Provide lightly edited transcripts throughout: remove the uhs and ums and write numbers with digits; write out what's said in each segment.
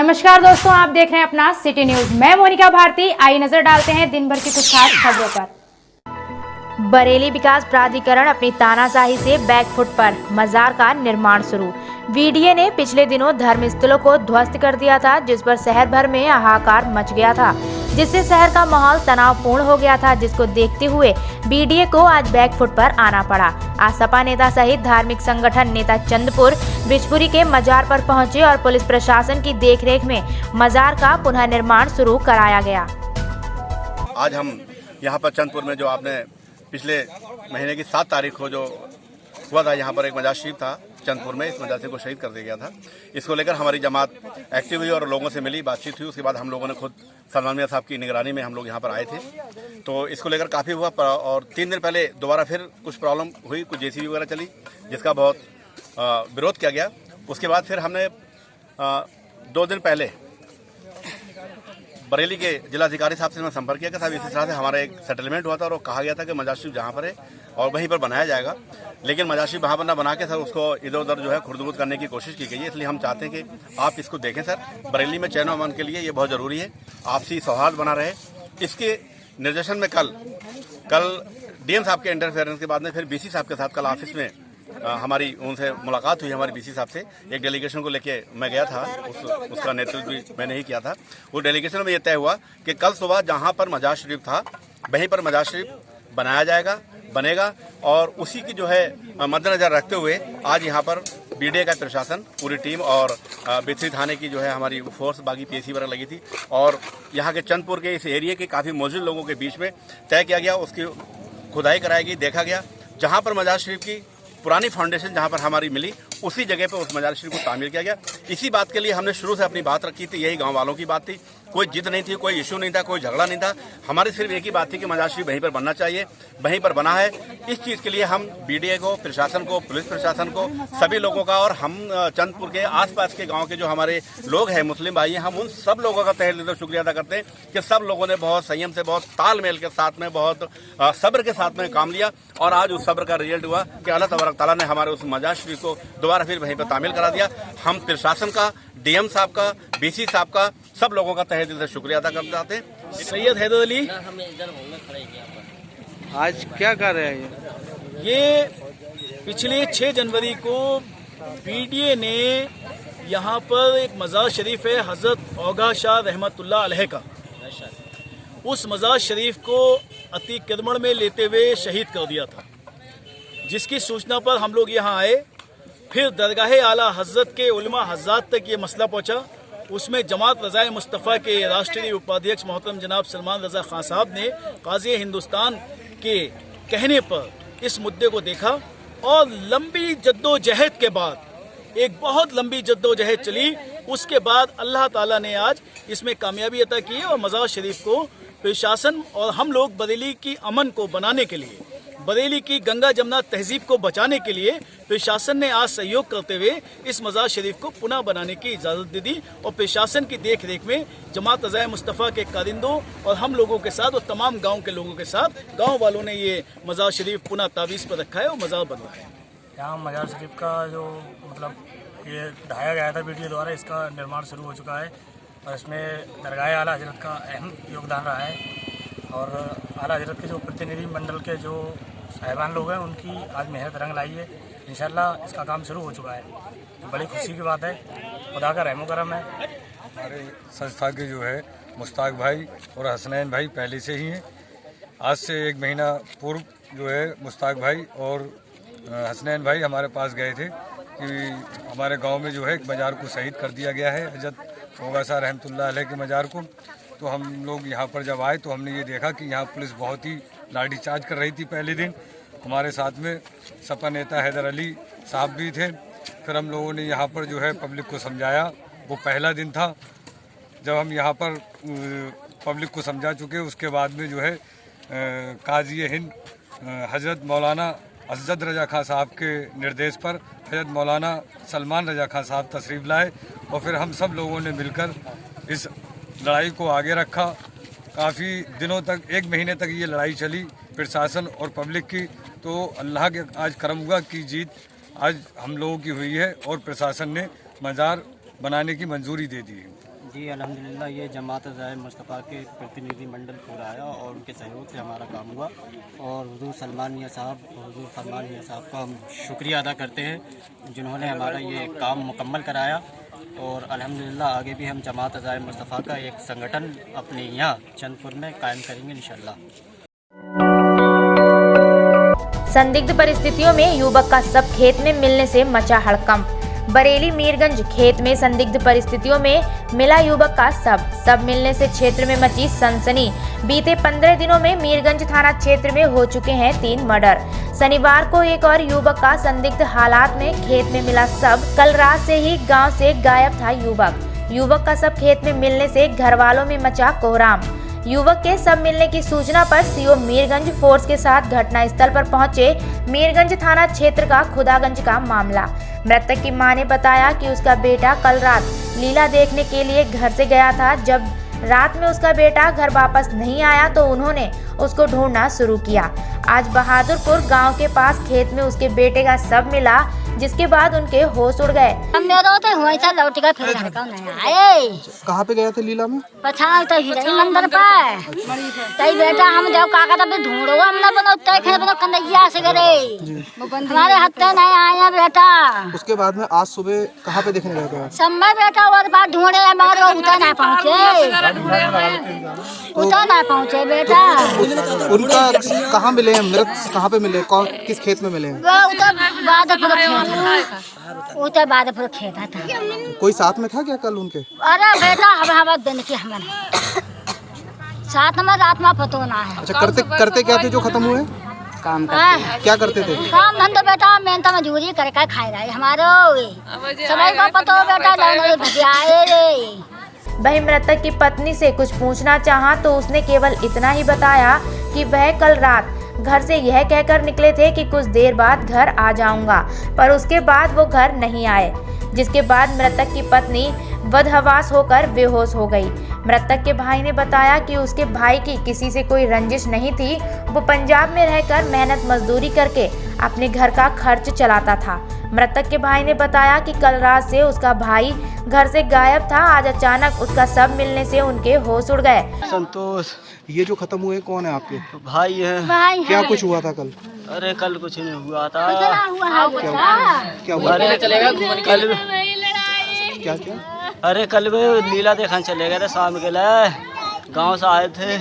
नमस्कार दोस्तों, आप देख रहे हैं अपना सिटी न्यूज। मैं मोनिका भारती। आइए नजर डालते हैं दिन भर की कुछ खास खबरों पर। बरेली विकास प्राधिकरण अपनी तानाशाही से बैकफुट पर, मजार का निर्माण शुरू। बीडीए ने पिछले दिनों धर्म स्थलों को ध्वस्त कर दिया था, जिस पर शहर भर में हाहाकार मच गया था, जिससे शहर का माहौल तनावपूर्ण हो गया था, जिसको देखते हुए बीडीए को आज बैकफुट पर आना पड़ा। आज सपा नेता सहित धार्मिक संगठन नेता चंदपुर बिजपुरी के मजार पर पहुंचे और पुलिस प्रशासन की देखरेख में मजार का पुनः निर्माण शुरू कराया गया। आज हम यहाँ पर चंदपुर में जो आपने पिछले महीने की 7 तारीख को जो हुआ था, यहाँ पर एक मजार शरीफ था चंदपुर में, इस मजार को शहीद कर दिया गया था। इसको लेकर हमारी जमात एक्टिव हुई और लोगों से मिली, बातचीत हुई। उसके बाद हम लोगों ने खुद सलमान मियां साहब की निगरानी में हम लोग यहाँ पर आए थे, तो इसको लेकर काफ़ी हुआ। और 3 दिन पहले दोबारा फिर कुछ प्रॉब्लम हुई, कुछ जेसीबी वगैरह चली, जिसका बहुत विरोध किया गया। उसके बाद फिर हमने 2 दिन पहले बरेली के जिलाधिकारी साहब से मैं संपर्क किया कि साहब इसी तरह से हमारा एक सेटलमेंट हुआ था और कहा गया था कि मजार शरीफ जहाँ पर है और वहीं पर बनाया जाएगा, लेकिन मजार शरीफ वहाँ पर ना बना के सर उसको इधर उधर जो है खुर्द-बुर्द करने की कोशिश की गई है। इसलिए हम चाहते हैं कि आप इसको देखें सर। बरेली में चैन अमन के लिए ये बहुत ज़रूरी है, आपसी सौहार्द बना रहे। इसके निर्देशन में कल डीएम साहब के इंटरफेरेंस के बाद में फिर बीसी साहब के साथ कल ऑफिस में हमारी उनसे मुलाकात हुई। हमारी बीसी साहब से एक डेलीगेशन को लेके मैं गया था, उसका नेतृत्व भी मैंने ही किया था। उस डेलीगेशन में ये तय हुआ कि कल सुबह जहां पर मजार शरीफ था वहीं पर मजार शरीफ बनाया जाएगा, बनेगा। और उसी की जो है मद्देनजर रखते हुए आज यहाँ पर बीडीए का प्रशासन, पूरी टीम और बिथरी थाने की जो है हमारी फोर्स, बाकी पीएसी वगैरह लगी थी, और यहाँ के चंदपुर के इस एरिया के काफ़ी मौजूद लोगों के बीच में तय किया गया। उसकी खुदाई कराई गई, देखा गया जहाँ पर मजार शरीफ की पुरानी फाउंडेशन जहाँ पर हमारी मिली, उसी जगह पर उस मजार शरीफ को तामीर किया गया। इसी बात के लिए हमने शुरू से अपनी बात रखी थी, यही गांव वालों की बात थी। कोई जिद नहीं थी, कोई इशू नहीं था, कोई झगड़ा नहीं था। हमारी सिर्फ एक ही बात थी कि मजार शरीफ वहीं पर बनना चाहिए, वहीं पर बना है। इस चीज़ के लिए हम बीडीए को, प्रशासन को, पुलिस प्रशासन को, सभी लोगों का, और हम चंदपुर के आसपास के गांव के जो हमारे लोग हैं, मुस्लिम भाई हैं, हम उन सब लोगों का तहे दिल से शुक्रिया अदा करते हैं कि सब लोगों ने बहुत संयम से, बहुत तालमेल के साथ में, बहुत सब्र के साथ में काम लिया। और आज उस सब्र का रिजल्ट हुआ कि अल्लाह तबारक तआला ने हमारे उस मजार शरीफ को दोबारा फिर वहीं पर तामील करा दिया। हम प्रशासन का, डीएम साहब का, बीसी साहब का, सब लोगों का तहे दिल से शुक्रिया अदा करते चाहते हैं। सैयद हैदर अली, आज क्या कर रहे हैं ये पिछले 6 जनवरी को बीडीए ने यहाँ पर एक मजार शरीफ है हजरत औगा शाह रहमतुल्लाह अलैह का, उस मजार शरीफ को अतिक्रमण में लेते हुए शहीद कर दिया था, जिसकी सूचना पर हम लोग यहाँ आए। फिर दरगाह आला हजरत के उलमा हजरात तक ये मसला पहुँचा। उसमें जमात रज़ाए मुस्तफ़ा के राष्ट्रीय उपाध्यक्ष मोहतरम जनाब सलमान रज़ा खान साहब ने काज़ी हिंदुस्तान के कहने पर इस मुद्दे को देखा और लंबी जद्दोजहद के बाद, एक बहुत लंबी जद्दोजहद चली, उसके बाद अल्लाह ताला ने आज इसमें कामयाबी अता की है। और मजार शरीफ को प्रशासन और हम लोग बरेली की अमन को बनाने के लिए, बरेली की गंगा जमुना तहजीब को बचाने के लिए प्रशासन ने आज सहयोग करते हुए इस मजार शरीफ को पुनः बनाने की इजाज़त दे दी। और प्रशासन की देख रेख में जमात रज़ाए मुस्तफ़ा के कारिंदों और हम लोगों के साथ और तमाम गांव के लोगों के साथ गांव वालों ने ये मजार शरीफ पुनः ताबीज़ पर रखा है और मजार बनवा है। यहाँ मजार शरीफ का जो मतलब ये ढाया गया था बीडीए द्वारा, इसका निर्माण शुरू हो चुका है और इसमें दरगाह आला हजरत का अहम योगदान रहा है। और आला हजरत के जो प्रतिनिधि मंडल के जो साहिबान लोग हैं, उनकी आज मेहनत रंग लाई है। इंशाल्लाह इसका काम शुरू हो चुका है, बड़ी खुशी की बात है, खुदा का रहमो करम है। हमारे संस्था के जो है मुश्ताक भाई और हसनैन भाई पहले से ही हैं। आज से 1 महीना पूर्व जो है मुश्ताक भाई और हसनैन भाई हमारे पास गए थे कि हमारे गांव में जो है एक मजार को शहीद कर दिया गया है, हजरत औगा शाह रहमतुल्लाह अलैह के मजार को। तो हम लोग यहाँ पर जब आए तो हमने ये देखा कि यहाँ पुलिस बहुत ही लाठीचार्ज कर रही थी पहले दिन। हमारे साथ में सपा नेता हैदर अली साहब भी थे। फिर हम लोगों ने यहाँ पर जो है पब्लिक को समझाया। वो पहला दिन था जब हम यहाँ पर पब्लिक को समझा चुके। उसके बाद में जो है काजी हिंद हजरत मौलाना अज़द रज़ा खान साहब के निर्देश पर हजरत मौलाना सलमान रज़ा खान साहब तशरीफ़ लाए और फिर हम सब लोगों ने मिलकर इस लड़ाई को आगे रखा। काफ़ी दिनों तक, 1 महीने तक ये लड़ाई चली प्रशासन और पब्लिक की। तो अल्लाह के आज करम हुआ कि जीत आज हम लोगों की हुई है और प्रशासन ने मज़ार बनाने की मंजूरी दे दी है। जी अल्हम्दुलिल्लाह ये जमात ज़ाहिर मुस्तफ़ा के प्रतिनिधि मंडल पूरा आया और उनके सहयोग से हमारा काम हुआ और हुज़ूर सलमान मियाँ साहब और हुज़ूर फरमान मियाँ साहब का हम शुक्रिया अदा करते हैं जिन्होंने हमारा ये काम मुकम्मल कराया और अल्हम्दुलिल्लाह आगे भी हम जमात ज़ाहिर मुस्तफ़ा का एक संगठन अपने यहाँ चंदपुर में कायम करेंगे इंशाअल्लाह। संदिग्ध परिस्थितियों में युवक का शव खेत में मिलने से मचा हड़कंप। बरेली मीरगंज खेत में संदिग्ध परिस्थितियों में मिला युवक का शव मिलने से क्षेत्र में मची सनसनी। बीते 15 दिनों में मीरगंज थाना क्षेत्र में हो चुके हैं 3 मर्डर। शनिवार को एक और युवक का संदिग्ध हालात में खेत में मिला शव। कल रात से ही गांव से गायब था युवक का शव खेत में मिलने से घर वालों में मचा कोहराम। युवक के शव मिलने की सूचना पर सीओ मीरगंज फोर्स के साथ घटनास्थल पर पहुंचे। मीरगंज थाना क्षेत्र का खुदागंज का मामला। मृतक की मां ने बताया कि उसका बेटा कल रात लीला देखने के लिए घर से गया था। जब रात में उसका बेटा घर वापस नहीं आया तो उन्होंने उसको ढूंढना शुरू किया। आज बहादुरपुर गांव के पास खेत में उसके बेटे का शव मिला, जिसके बाद उनके होश उड़ गए। कहाँ पे गया था लीला में? पछाड़ तो हिरई मंदिर पर तई बेटा हम जब काका तब ढूंढो हमने बनो तय खे बनो कन्हैया से गरे हमारे हत्ते नहीं आया बेटा। उसके बाद में आज सुबह कहाँ पे देखने गए थे? समय बेटा और बात ढूंढे मगर उतर ना पहुँचे बेटा। उनका कहाँ मिले हैं? मृत कहाँ पे मिले? कौन किस खेत में मिले हैं? उतर बादपुर खेत था। कोई साथ में था क्या कल उनके? अरे बेटा हवा दिन की हमें साथ में रात में पतो ना है। अच्छा करते क्या थे जो खत्म हुए? काम क्या करते थे? काम धंधा बेटा मेहनत मजदूरी करके खाए रहे हमारो समय का पतो बेटा वही मृतक की पत्नी से कुछ पूछना चाहा तो उसने केवल इतना ही बताया कि वह कल रात घर से यह कहकर निकले थे कि कुछ देर बाद घर आ जाऊंगा, पर उसके बाद वो घर नहीं आए, जिसके बाद मृतक की पत्नी बदहवास होकर बेहोश हो गई। मृतक के भाई ने बताया कि उसके भाई की किसी से कोई रंजिश नहीं थी। वो पंजाब में रहकर मेहनत मजदूरी करके अपने घर का खर्च चलाता था। मृतक के भाई ने बताया कि कल रात से उसका भाई घर से गायब था। आज अचानक उसका शव मिलने से उनके होश उड़ गए। संतोष, ये जो खत्म हुए कौन है आपके? भाई है। क्या कुछ हुआ था कल? अरे कल कुछ नहीं हुआ था। क्या हुआ? क्या? अरे कल वे लीला देखने चले गए थे शाम के लिए, गांव से आए थे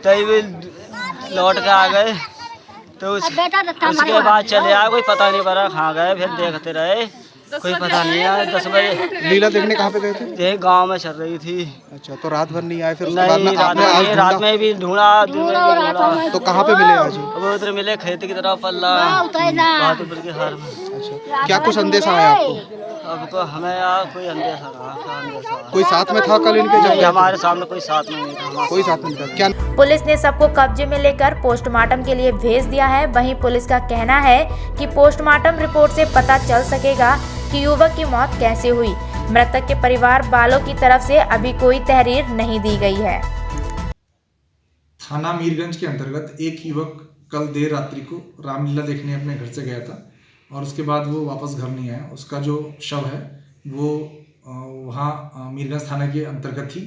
तभी वे लौट के आ गए तो उसके बाद चले आए, कोई पता नहीं पड़ा कहाँ गए। फिर देखते रहे कोई पता नहीं आया। 10 बजे लीला देखने कहाँ पे गए थे? यही गांव में चल रही थी। अच्छा, तो रात भर नहीं आए? फिर नहीं, रात में भी ढूंढा, तो कहाँ पे मिले आज? वो उधर मिले खेत की तरफ पल्ला बहादुरपुर के हार में। अच्छा, क्या कुछ संदेशा आया आपको? अब तो हमें यार कोई अंदेशा रहा। कोई साथ में था कल इनके? नहीं, हमारे सामने कोई साथ में नहीं था। कोई साथ नहीं था। क्या? पुलिस ने सबको कब्जे में लेकर पोस्टमार्टम के लिए भेज दिया है। वहीं पुलिस का कहना है कि पोस्टमार्टम रिपोर्ट से पता चल सकेगा कि युवक की मौत कैसे हुई। मृतक के परिवार वालों की तरफ से अभी कोई तहरीर नहीं दी गई है। थाना मीरगंज के अंतर्गत एक युवक कल देर रात्रि को रामलीला देखने अपने घर से गया था और उसके बाद वो वापस घर नहीं आया। उसका जो शव है वो वहाँ मीरगंज थाना के अंतर्गत ही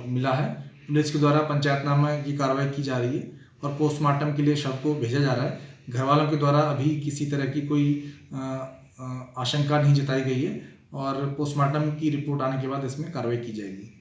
मिला है। पुलिस के द्वारा पंचायतनामा की कार्रवाई की जा रही है और पोस्टमार्टम के लिए शव को भेजा जा रहा है। घर वालों के द्वारा अभी किसी तरह की कोई आशंका नहीं जताई गई है और पोस्टमार्टम की रिपोर्ट आने के बाद इसमें कार्रवाई की जाएगी।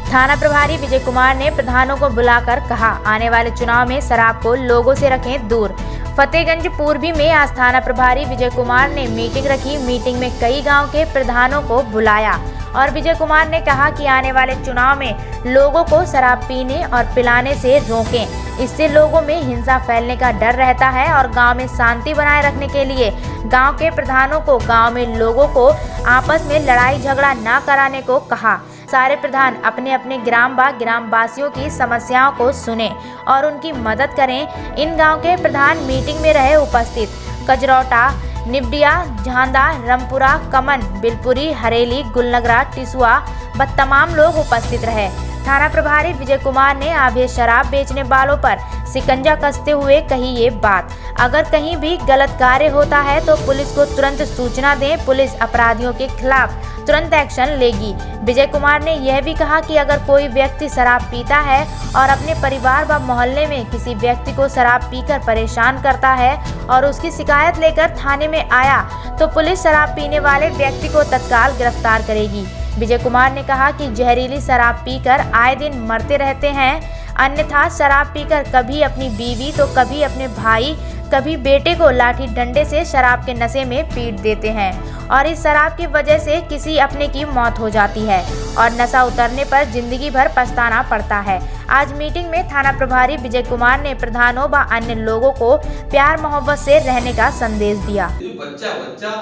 थाना प्रभारी विजय कुमार ने प्रधानों को बुलाकर कहा, आने वाले चुनाव में शराब को लोगों से रखें दूर। फतेहगंज पूर्वी में आज थाना प्रभारी विजय कुमार ने मीटिंग रखी। मीटिंग में कई गांव के प्रधानों को बुलाया और विजय कुमार ने कहा कि आने वाले चुनाव में लोगों को शराब पीने और पिलाने से रोकें। इससे लोगों में हिंसा फैलने का डर रहता है और गांव में शांति बनाए रखने के लिए गांव के प्रधानों को गांव में लोगों को आपस में लड़ाई झगड़ा न कराने को कहा। सारे प्रधान अपने अपने ग्राम व ग्रामवासियों की समस्याओं को सुने और उनकी मदद करें। इन गांव के प्रधान मीटिंग में रहे उपस्थित। कजरौटा, निबडिया, झांदा, रमपुरा, कमन, बिलपुरी, हरेली, गुलनगरा, टिसुआ व तमाम लोग उपस्थित रहे। थाना प्रभारी विजय कुमार ने अवैध शराब बेचने वालों पर शिकंजा कसते हुए कही ये बात। अगर कहीं भी गलत कार्य होता है तो पुलिस को तुरंत सूचना दें, पुलिस अपराधियों के खिलाफ तुरंत एक्शन लेगी। विजय कुमार ने यह भी कहा कि अगर कोई व्यक्ति शराब पीता है और अपने परिवार व मोहल्ले में किसी व्यक्ति को शराब पीकर परेशान करता है और उसकी शिकायत लेकर थाने में आया तो पुलिस शराब पीने वाले व्यक्ति को तत्काल गिरफ्तार करेगी। विजय कुमार ने कहा कि जहरीली शराब पीकर आए दिन मरते रहते हैं, अन्यथा शराब पीकर कभी अपनी बीवी तो कभी अपने भाई, कभी बेटे को लाठी डंडे से शराब के नशे में पीट देते हैं और इस शराब की वजह से किसी अपने की मौत हो जाती है और नशा उतरने पर जिंदगी भर पछताना पड़ता है। आज मीटिंग में थाना प्रभारी विजय कुमार ने प्रधानों व अन्य लोगों को प्यार मोहब्बत से रहने का संदेश दिया। बच्चा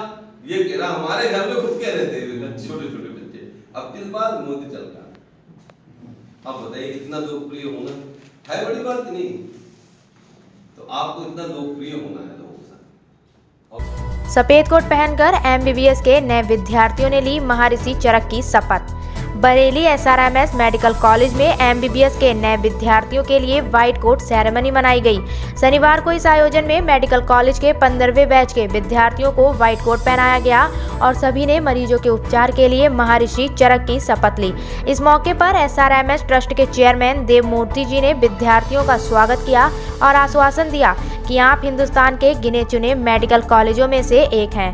ये कह रहा हमारे घर में खुद कह रहे थे छोटे छोटे बच्चे, अब 3 बार मोदी चल रहा। आप बताइए कितना लोकप्रिय होना है, बड़ी बात नहीं। तो आपको इतना लोकप्रिय होना है लोगों से। सफेद कोट पहनकर MBBS के नए विद्यार्थियों ने ली महर्षि चरक की शपथ। बरेली SRMS मेडिकल कॉलेज में MBBS के नए विद्यार्थियों के लिए व्हाइट कोट सेरेमनी मनाई गई। शनिवार को इस आयोजन में मेडिकल कॉलेज के 15वें बैच के विद्यार्थियों को व्हाइट कोट पहनाया गया और सभी ने मरीजों के उपचार के लिए महर्षि चरक की शपथ ली। इस मौके पर SRMS ट्रस्ट के चेयरमैन देव मूर्ति जी ने विद्यार्थियों का स्वागत किया और आश्वासन दिया कि आप हिंदुस्तान के गिने चुने मेडिकल कॉलेजों में से एक हैं।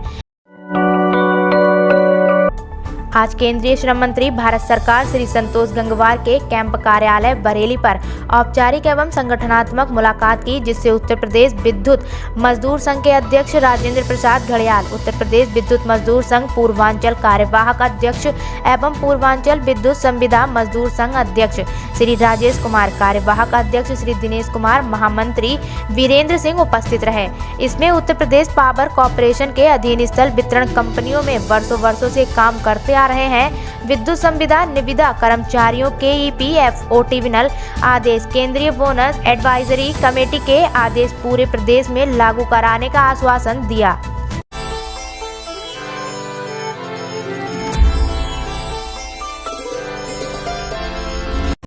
आज केंद्रीय श्रम मंत्री भारत सरकार श्री संतोष गंगवार के कैंप कार्यालय बरेली पर औपचारिक एवं संगठनात्मक मुलाकात की, जिससे उत्तर प्रदेश विद्युत मजदूर संघ के अध्यक्ष राजेंद्र प्रसाद घड़ियाल, उत्तर प्रदेश विद्युत मजदूर संघ पूर्वांचल कार्यवाहक अध्यक्ष एवं पूर्वांचल विद्युत संविदा मजदूर संघ अध्यक्ष श्री राजेश कुमार, कार्यवाहक अध्यक्ष श्री दिनेश कुमार, महामंत्री वीरेंद्र सिंह उपस्थित रहे। इसमें उत्तर प्रदेश पावर कॉर्पोरेशन के अधीन स्थल वितरण कंपनियों में वर्षों से काम करते आ रहे हैं विद्युत संविदा निविदा कर्मचारियों के EPFO ट्रिब्यूनल आदेश, केंद्रीय बोनस एडवाइजरी कमेटी के आदेश पूरे प्रदेश में लागू कराने का आश्वासन दिया।